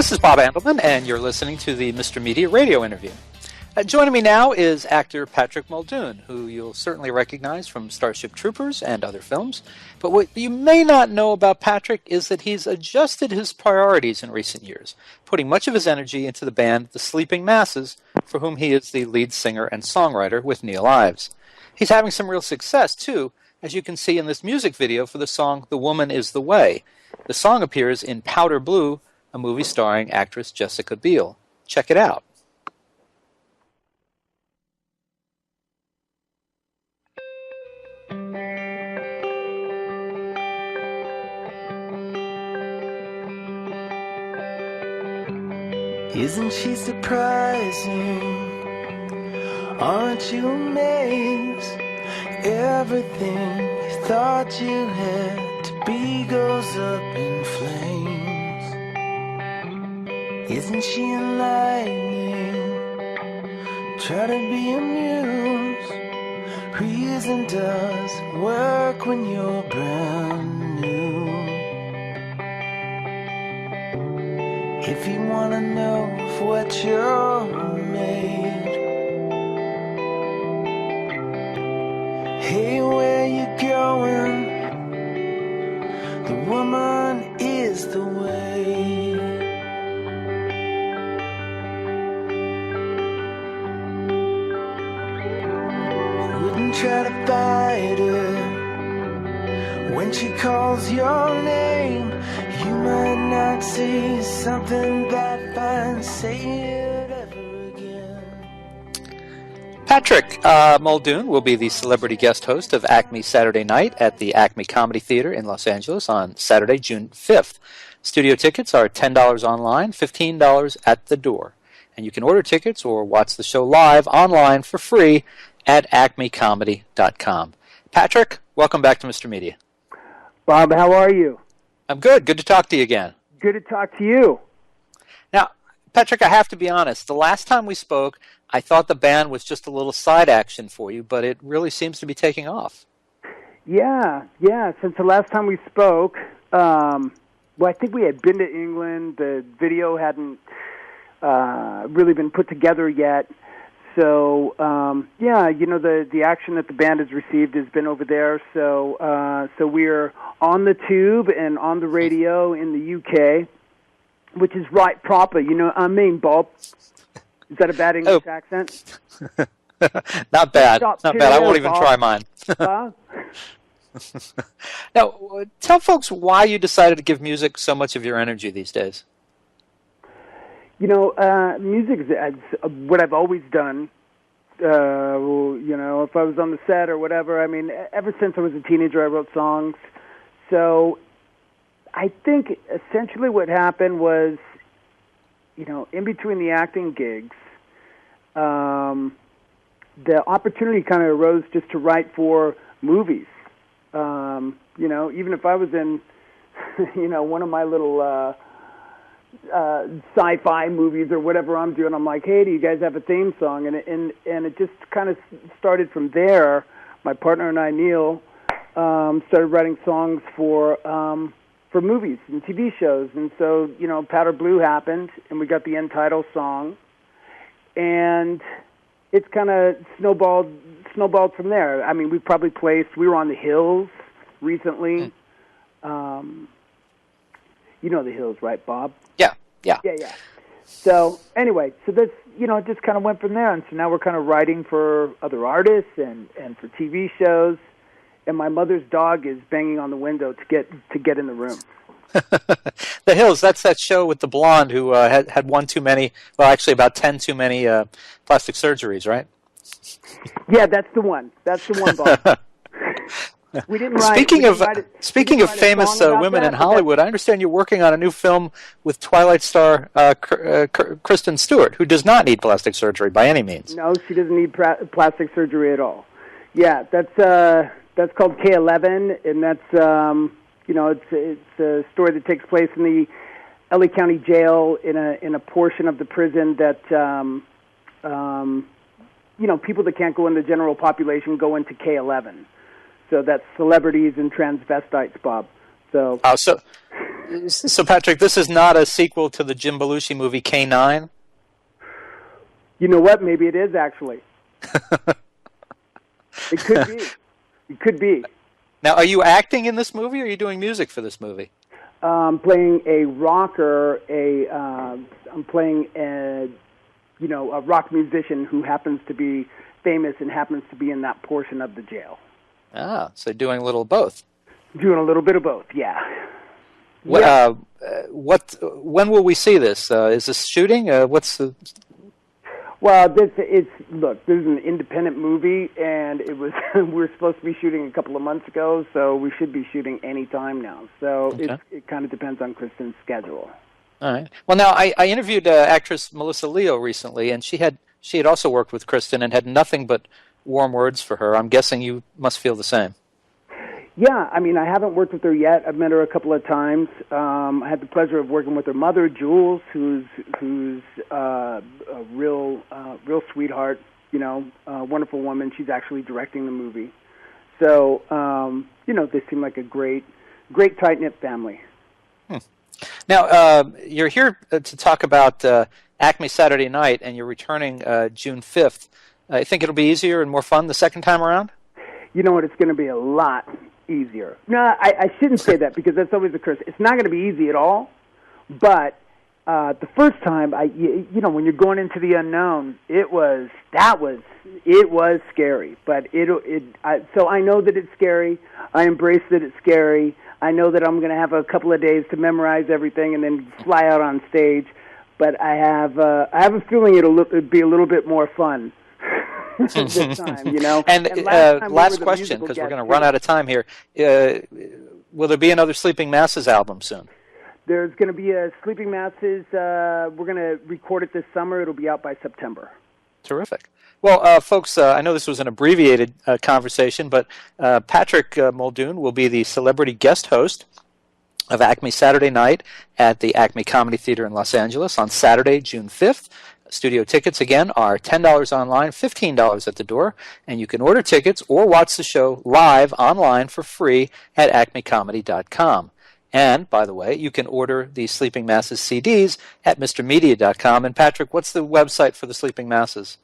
This is Bob Andelman, and you're listening to the Mr. Media radio interview. Joining me now is actor Patrick Muldoon, who you'll certainly recognize from Starship Troopers and other films. But what you may not know about Patrick is that he's adjusted his priorities in recent years, putting much of his energy into the band The Sleeping Masses, for whom he is the lead singer and songwriter with Neil Ives. He's having some real success, too, as you can see in this music video for the song The Woman Is the Way. The song appears in Powder Blue, a movie starring actress Jessica Biel. Check it out. Isn't she surprising? Aren't you amazed? Everything you thought you had to be goes up in flames. Isn't she enlightening? Try to be amused. Reason does work when you're brand new. If you wanna know of what you're made, hey, where you going? The woman is the way. Wouldn't try to fight her when she calls your name. You might not see something that fine, say it ever again. Patrick Muldoon will be the celebrity guest host of Acme Saturday Night at the Acme Comedy Theater in Los Angeles on Saturday, June 5th. Studio tickets are $10 online, $15 at the door. And you can order tickets or watch the show live online for free at acmecomedy.com. Patrick, welcome back to Mr. Media. Bob, how are you? I'm good. Good to talk to you again. Good to talk to you. Now, Patrick, I have to be honest. The last time we spoke, I thought the band was just a little side action for you, but it really seems to be taking off. Yeah. Since the last time we spoke, I think we had been to England. The video hadn't really been put together yet. So, the action that the band has received has been over there. So we're on the tube and on the radio in the UK, which is right proper. I mean, Bob. Is that a bad English accent? Not bad. Not bad. I won't even try mine. Now, tell folks why you decided to give music so much of your energy these days. Music is what I've always done. If I was on the set or whatever, I mean, ever since I was a teenager, I wrote songs. So I think essentially what happened was, in between the acting gigs, the opportunity kind of arose just to write for movies. Even if I was in, one of my little sci-fi movies or whatever I'm doing, I'm like, hey, do you guys have a theme song? And it just kind of started from there. My partner and I, Neil, started writing songs for movies and TV shows. And so, Powder Blue happened, and we got the end title song, and it's kind of snowballed from there. I mean, we were on the Hills recently. You know the Hills, right, Bob? Yeah. So anyway, this, it just kind of went from there, and so now we're kind of writing for other artists and for TV shows. And my mother's dog is banging on the window to get in the room. The Hills, that's that show with the blonde who had one too many, well, actually about 10 too many plastic surgeries, right? Yeah, that's the one. That's the one, Bob. We didn't write. Speaking of famous women in Hollywood, I understand you're working on a new film with Twilight star Kristen Stewart, who does not need plastic surgery by any means. No, she doesn't need plastic surgery at all. Yeah, that's called K11, and that's it's a story that takes place in the LA County Jail in a portion of the prison that people that can't go in the general population go into K11. So that's celebrities and transvestites, Bob. So So, Patrick, this is not a sequel to the Jim Belushi movie K-9? You know what? Maybe it is, actually. It could be. It could be. Now, are you acting in this movie, or are you doing music for this movie? Playing a rocker. I'm playing a rock musician who happens to be famous and happens to be in that portion of the jail. Ah, so doing a little of both. Doing a little bit of both, yeah. When will we see this? Is this shooting? What's the... Well, this is an independent movie, and it was we were supposed to be shooting a couple of months ago, so we should be shooting any time now. So Okay. it kind of depends on Kristen's schedule. All right. Well, now I interviewed actress Melissa Leo recently, and she had also worked with Kristen and had nothing but warm words for her. I'm guessing you must feel the same. Yeah, I mean, I haven't worked with her yet. I've met her a couple of times. I had the pleasure of working with her mother, Jules, who's a real sweetheart. Wonderful woman. She's actually directing the movie. So, they seem like a great tight-knit family. Now, you're here to talk about Acme Saturday Night, and you're returning June 5th. I think it'll be easier and more fun the second time around? You know what? It's going to be a lot easier. No, I shouldn't say that because that's always a curse. It's not going to be easy at all, but the first time, when you're going into the unknown, it was scary. But so I know that it's scary. I embrace that it's scary. I know that I'm going to have a couple of days to memorize everything and then fly out on stage. But I have a feeling it'll be a little bit more fun. This time, And last question, because we're going to run out of time here. Will there be another Sleeping Masses album soon? There's going to be a Sleeping Masses. We're going to record it this summer. It'll be out by September. Terrific. Well, folks, I know this was an abbreviated conversation, but Patrick Muldoon will be the celebrity guest host of Acme Saturday Night at the Acme Comedy Theater in Los Angeles on Saturday, June 5th. Studio tickets, again, are $10 online, $15 at the door, and you can order tickets or watch the show live online for free at acmecomedy.com. And, by the way, you can order the Sleeping Masses CDs at mrmedia.com. And, Patrick, what's the website for the Sleeping Masses?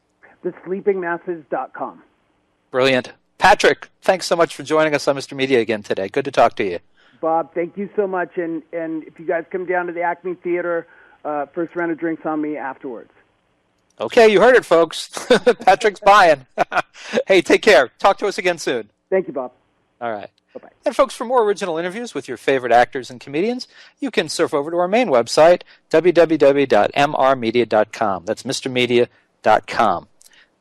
thesleepingmasses.com. Brilliant. Patrick, thanks so much for joining us on Mr. Media again today. Good to talk to you. Bob, thank you so much. And if you guys come down to the Acme Theater, first round of drinks on me afterwards. Okay, you heard it, folks. Patrick's buying. Hey, take care. Talk to us again soon. Thank you, Bob. All right. Bye-bye. And, folks, for more original interviews with your favorite actors and comedians, you can surf over to our main website, www.mrmedia.com. That's mrmedia.com.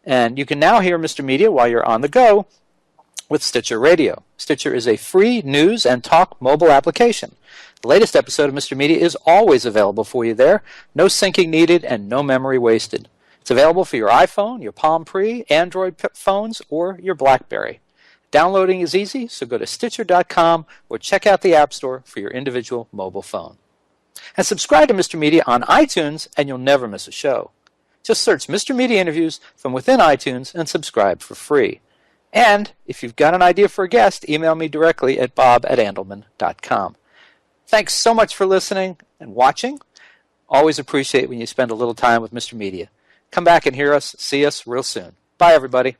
And you can now hear Mr. Media while you're on the go with Stitcher Radio. Stitcher is a free news and talk mobile application. The latest episode of Mr. Media is always available for you there. No syncing needed and no memory wasted. It's available for your iPhone, your Palm Pre, Android phones, or your BlackBerry. Downloading is easy, so go to Stitcher.com or check out the App Store for your individual mobile phone. And subscribe to Mr. Media on iTunes, and you'll never miss a show. Just search Mr. Media Interviews from within iTunes and subscribe for free. And if you've got an idea for a guest, email me directly at bob@andelman.com. Thanks so much for listening and watching. Always appreciate when you spend a little time with Mr. Media. Come back and hear us, see us real soon. Bye, everybody.